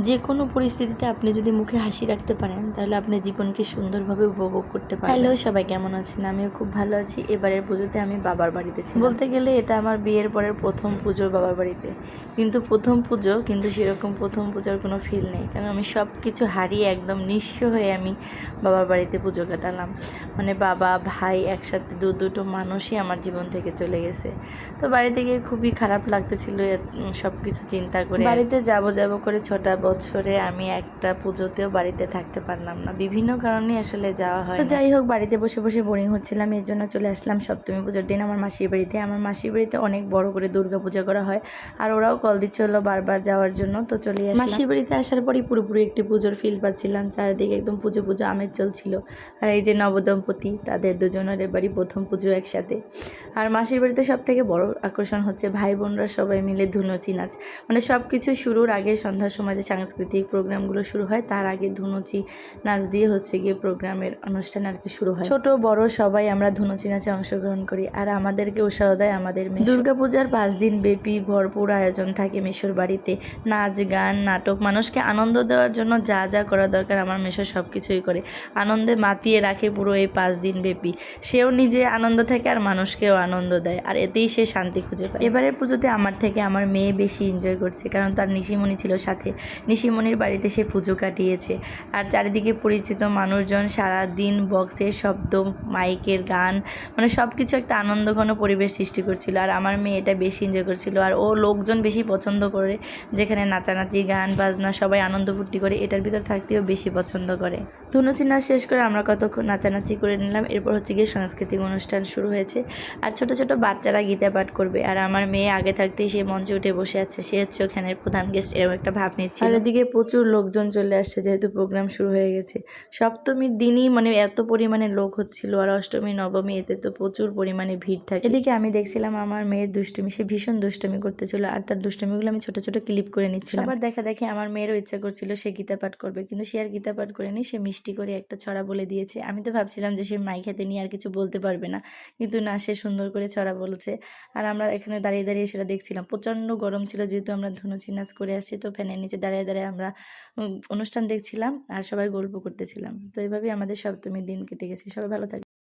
যে কোনো পরিস্থিতিতে আপনি যদি মুখে হাসি রাখতে পারেন তাহলে আপনি জীবনকে সুন্দরভাবে উপভোগ করতে পারেন। হ্যালো সবাই, কেমন আছেন? আমিও খুব ভালো আছি। এবারের পুজোতে আমি বাবার বাড়িতে ছিলাম। বলতে গেলে এটা আমার বিয়ের পরের প্রথম পুজো বাবার বাড়িতে। কিন্তু প্রথম পুজো, কিন্তু সেরকম প্রথম পুজোর কোনো ফিল নেই, কারণ আমি সব কিছু হারিয়ে একদম নিঃস্ব হয়ে আমি বাবার বাড়িতে পুজো কাটালাম। মানে বাবা ভাই একসাথে দুটো মানুষই আমার জীবন থেকে চলে গেছে। তো বাড়িতে গিয়ে খুবই খারাপ লাগতেছিল সব কিছু চিন্তা করে। বাড়িতে যাব করে 6টা বছরে আমি একটা পুজোতেও বাড়িতে থাকতে পারলাম না, বিভিন্ন কারণে আসলে যাওয়া হয়। তো যাই হোক, বাড়িতে বসে বসে বোরিং হচ্ছিলাম, এর জন্য চলে আসলাম সপ্তমী পুজোর দিন আমার মাসির বাড়িতে। আমার মাসির বাড়িতে অনেক বড় করে দুর্গা পূজা করা হয়, আর ওরাও কল দিচ্ছিল বারবার যাওয়ার জন্য। তো চলে আসলাম। মাসির বাড়িতে আসার পরই পুরোপুরি একটি পুজোর ফিল পাচ্ছিলাম, চারিদিকে একদম পুজো পুজো আমেজ চলছিল। আর এই যে নবদম্পতি, তাদের দুজনের এবারই প্রথম পুজো একসাথে। আর মাসির বাড়িতে সব থেকে বড় আকর্ষণ হচ্ছে ভাই বোনরা সবাই মিলে ধুনুচি নাচ। মানে সব কিছু শুরুর আগে সন্ধ্যার সময় যে সাংস্কৃতিক প্রোগ্রামগুলো শুরু হয়, তার আগে ধুনুচি নাচ দিয়ে হচ্ছে গিয়ে প্রোগ্রামের অনুষ্ঠান আর কি শুরু হয়। ছোট বড় সবাই আমরা ধুনুচি নাচে অংশগ্রহণ করি, আর আমাদেরকে উৎসাহ দেয় আমাদের মেয়ে। দুর্গাপূজার 5 দিন ব্যাপী ভরপুর আয়োজন থাকে মেশোর বাড়িতে। নাচ গান নাটক, মানুষকে আনন্দ দেওয়ার জন্য যা যা করা দরকার আমার মেশো সব কিছুই করে। আনন্দে মাতিয়ে রাখে পুরো এই 5 দিন ব্যাপী। সেও নিজে আনন্দ থাকে আর মানুষকেও আনন্দ দেয়, আর এতেই সে শান্তি খুঁজে পায়। এবারের পুজোতে আমার থেকে আমার মেয়ে বেশি এনজয় করছে, কারণ তার নিশিমণি ছিল সাথে। নিশিমণির বাড়িতে সে পুজো কাটিয়েছে, আর চারিদিকে পরিচিত মানুষজন, সারা দিন বক্সের শব্দ, মাইকের গান, মানে সব কিছু একটা আনন্দঘন পরিবেশ সৃষ্টি করছিল। আর আমার মেয়ে এটা বেশি এনজয় করছিল, আর ও লোকজন বেশি পছন্দ করে, যেখানে নাচানাচি গান বাজনা সবাই আনন্দ ফুর্তি করে, এটার ভিতর থাকতেও বেশি পছন্দ করে। ধুনুচি নাচ শেষ করে আমরা কতক্ষণ নাচানাচি করে নিলাম। এরপর হচ্ছে গিয়ে সাংস্কৃতিক অনুষ্ঠান শুরু হয়েছে, আর ছোট ছোট বাচ্চারা গীতা পাঠ করবে, আর আমার মেয়ে আগে থাকতেই সে মঞ্চে উঠে বসে আছে, সে হচ্ছে ওখানের প্রধান গেস্ট, এরকম একটা ভাব নিচ্ছে। আর এদিকে প্রচুর লোকজন চলে আসছে, যেহেতু প্রোগ্রাম শুরু হয়ে গেছে। সপ্তমীর দিনই মানে এত পরিমাণে লোক হচ্ছিল, আর অষ্টমী নবমী এতে তো প্রচুর পরিমাণে ভিড় থাকে। এদিকে আমি দেখছিলাম আমার মেয়ের দুষ্টুমি, সে ভীষণ দুষ্টুমি করতেছিল, আর তার দুষ্টুমিগুলো আমি ছোট ছোট ক্লিপ করে নিচ্ছিলাম। আবার দেখা দেখে আমার মেয়েরও ইচ্ছা করছিল সে গীতা পাঠ করবে, কিন্তু সে আর গীতা পাঠ করেনি, সে মিষ্টি করে একটা ছড়া বলে দিয়েছে। আমি তো ভাবছিলাম যে সে মাইক হাতে নিয়ে আর কিছু বলতে পারবে না, কিন্তু না, সে সুন্দর করে ছড়া বলেছে। আর আমরা এখানে দাঁড়িয়ে দাঁড়িয়ে সেটা দেখছিলাম। প্রচণ্ড গরম ছিল, যেহেতু আমরা ধুনুচি নাচ করে আসছি, তো ফ্যানের নিচে দাঁড়িয়ে দাঁড়িয়ে আমরা অনুষ্ঠান দেখছিলাম আর সবাই গল্প করতেছিলাম। তো এইভাবেই আমাদের সপ্তমীর দিন কেটে গেছে। সবাই ভালো থাকবে।